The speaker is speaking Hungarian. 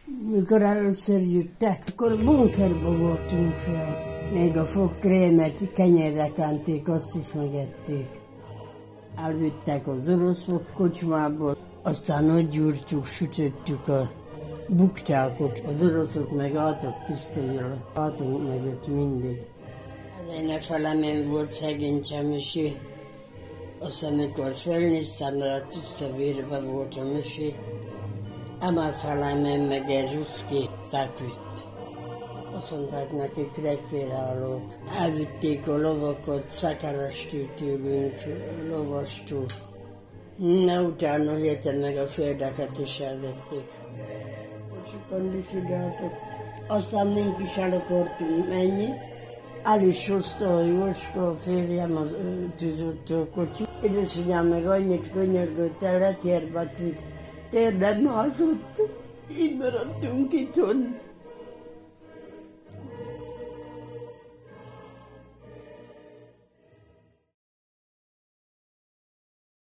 Mikor először jöttek, akkor bunkerban voltunk fel. Még a fogkrémet kenyerre kánték, azt is megették. Elvittek az oroszok kocsmából, aztán ott gyúrtuk, sütöttük a buktákot. Az oroszok meg álltak pisztolyjal, álltunk meg ott mindig. Ezért ne felemen volt szegény Csemösi. Aztán amikor felnéztem rá, tiszta vérbe volt a Mösi. Emel felemen meg egy ruszki feküdt. Azt mondták nekik rekvérálók. Elvitték a lovakat, szekerestől tőlünk, lovastól. Na, utána héten meg a földeket is elvették. Sokan diszidáltak. Aztán mink is el akartunk menni. El is hozta a Jóska, a férjem, az tűzoltó kocsi. Édesanyám meg annyit könyörgött el, letérbe térbe mászott. Így maradtunk itthon.